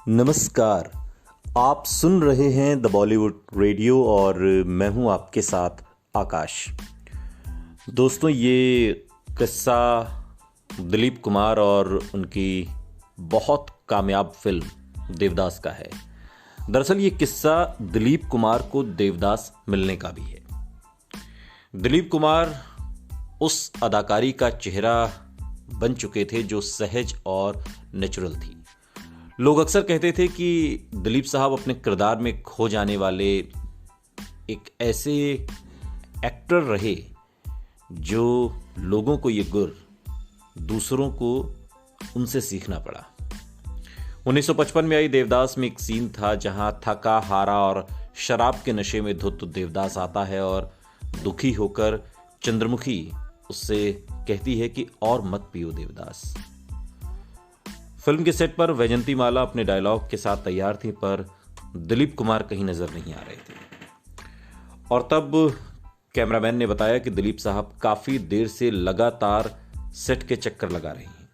नमस्कार। आप सुन रहे हैं द बॉलीवुड रेडियो और मैं हूं आपके साथ आकाश। दोस्तों, ये किस्सा दिलीप कुमार और उनकी बहुत कामयाब फिल्म देवदास का है। दरअसल ये किस्सा दिलीप कुमार को देवदास मिलने का भी है। दिलीप कुमार उस अदाकारी का चेहरा बन चुके थे जो सहज और नेचुरल थी। लोग अक्सर कहते थे कि दिलीप साहब अपने किरदार में खो जाने वाले एक ऐसे एक्टर रहे जो लोगों को ये गुर, दूसरों को उनसे सीखना पड़ा। 1955 में आई देवदास में एक सीन था जहां थका हारा और शराब के नशे में धुत देवदास आता है और दुखी होकर चंद्रमुखी उससे कहती है कि और मत पियो देवदास। फिल्म के सेट पर वैजंती माला अपने डायलॉग के साथ तैयार थी, पर दिलीप कुमार कहीं नजर नहीं आ रहे थे। और तब कैमरामैन ने बताया कि दिलीप साहब काफी देर से लगातार सेट के चक्कर लगा रहे हैं।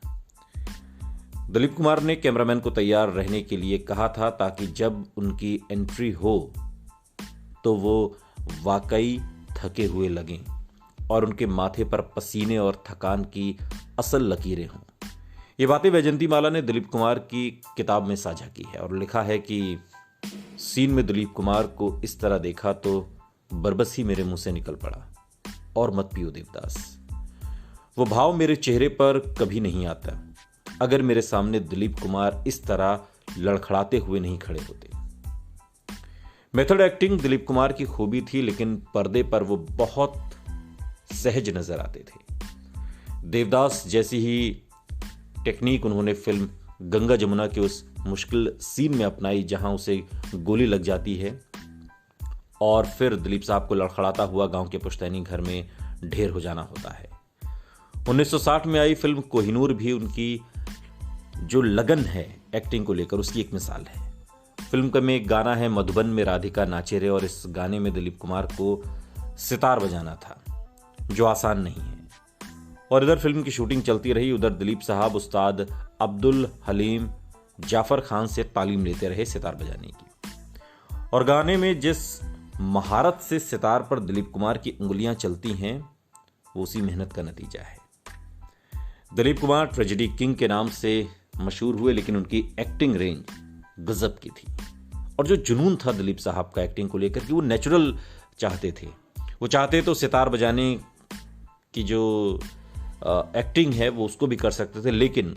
दिलीप कुमार ने कैमरामैन को तैयार रहने के लिए कहा था ताकि जब उनकी एंट्री हो तो वो वाकई थके हुए लगें और उनके माथे पर पसीने और थकान की असल लकीरें हों। ये बातें वैजंती माला ने दिलीप कुमार की किताब में साझा की है और लिखा है कि सीन में दिलीप कुमार को इस तरह देखा तो बरबस ही मेरे मुंह से निकल पड़ा, और मत पियो देवदास। वो भाव मेरे चेहरे पर कभी नहीं आता अगर मेरे सामने दिलीप कुमार इस तरह लड़खड़ाते हुए नहीं खड़े होते। मेथड एक्टिंग दिलीप कुमार की खूबी थी, लेकिन पर्दे पर वो बहुत सहज नजर आते थे। देवदास जैसी ही टेक्निक उन्होंने फिल्म गंगा जमुना के उस मुश्किल सीन में अपनाई जहां उसे गोली लग जाती है और फिर दिलीप साहब को लड़खड़ाता हुआ गांव के पुश्तैनी घर में ढेर हो जाना होता है। 1960 में आई फिल्म कोहिनूर भी उनकी जो लगन है एक्टिंग को लेकर उसकी एक मिसाल है। फिल्म में एक गाना है मधुबन में राधिका नाचे रे, और इस गाने में दिलीप कुमार को सितार बजाना था जो आसान नहीं है। और इधर फिल्म की शूटिंग चलती रही, उधर दिलीप साहब उस्ताद अब्दुल हलीम जाफर खान से तालीम लेते रहे सितार बजाने की। और गाने में जिस महारत से सितार पर दिलीप कुमार की उंगलियां चलती हैं वो उसी मेहनत का नतीजा है। दिलीप कुमार ट्रेजेडी किंग के नाम से मशहूर हुए, लेकिन उनकी एक्टिंग रेंज गजब की थी। और जो जुनून था दिलीप साहब का एक्टिंग को लेकर कि वो नेचुरल चाहते थे। वो चाहते तो सितार बजाने की जो एक्टिंग है वो उसको भी कर सकते थे, लेकिन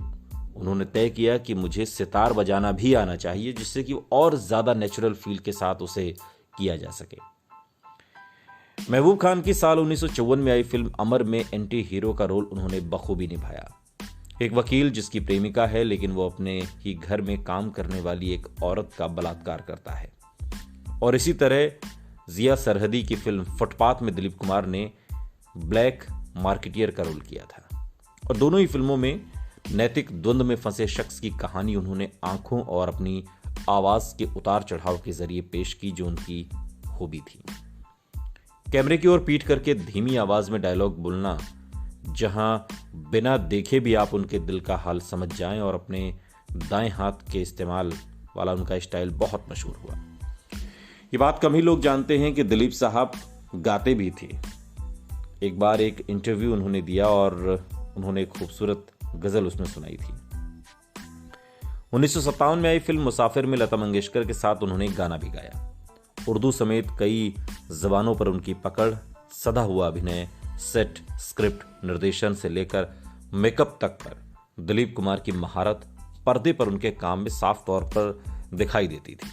उन्होंने तय किया कि मुझे सितार बजाना भी आना चाहिए जिससे कि और ज्यादा नेचुरल फील के साथ उसे किया जा सके। महबूब खान की साल 1954 में आई फिल्म अमर में एंटी हीरो का रोल उन्होंने बखूबी निभाया। एक वकील जिसकी प्रेमिका है लेकिन वो अपने ही घर में काम करने वाली एक औरत का बलात्कार करता है। और इसी तरह जिया सरहदी की फिल्म फुटपाथ में दिलीप कुमार ने ब्लैक मार्केटियर का रोल किया था। और दोनों ही फिल्मों में नैतिक द्वंद्व में फंसे शख्स की कहानी उन्होंने आंखों और अपनी आवाज के उतार चढ़ाव के जरिए पेश की जो उनकी खूबी थी। कैमरे की ओर पीट करके धीमी आवाज में डायलॉग बोलना, जहां बिना देखे भी आप उनके दिल का हाल समझ जाएं, और अपने दाएं हाथ के इस्तेमाल वाला उनका स्टाइल बहुत मशहूर हुआ। ये बात कम ही लोग जानते हैं कि दिलीप साहब गाते भी थे। एक बार एक इंटरव्यू उन्होंने दिया और उन्होंने एक खूबसूरत गजल उसमें सुनाई थी। 1957 में आई फिल्म मुसाफिर में लता मंगेशकर के साथ उन्होंने एक गाना भी गाया। उर्दू समेत कई जबानों पर उनकी पकड़, सधा हुआ अभिनय, सेट, स्क्रिप्ट, निर्देशन से लेकर मेकअप तक पर दिलीप कुमार की महारत पर्दे पर उनके काम में साफ तौर पर दिखाई देती थी।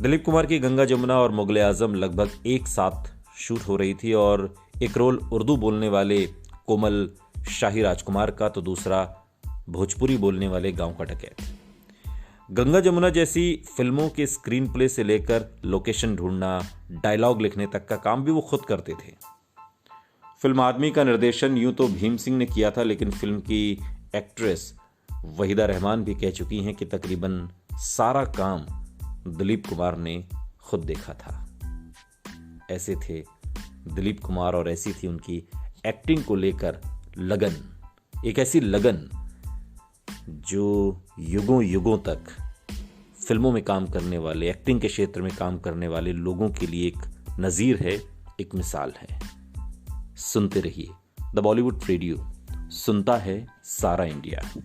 दिलीप कुमार की गंगा जमुना और मुगले आजम लगभग एक साथ शूट हो रही थी, और एक रोल उर्दू बोलने वाले कोमल शाही राजकुमार का तो दूसरा भोजपुरी बोलने वाले गांव का डकैत। गंगा जमुना जैसी फिल्मों के स्क्रीन प्ले से लेकर लोकेशन ढूंढना, डायलॉग लिखने तक का काम भी वो खुद करते थे। फिल्म आदमी का निर्देशन यूं तो भीम सिंह ने किया था, लेकिन फिल्म की एक्ट्रेस वहीदा रहमान भी कह चुकी हैं कि तकरीबन सारा काम दिलीप कुमार ने खुद देखा था। ऐसे थे दिलीप कुमार और ऐसी थी उनकी एक्टिंग को लेकर लगन, एक ऐसी लगन जो युगों युगों तक फिल्मों में काम करने वाले, एक्टिंग के क्षेत्र में काम करने वाले लोगों के लिए एक नज़ीर है, एक मिसाल है। सुनते रहिए द बॉलीवुड रेडियो, सुनता है सारा इंडिया।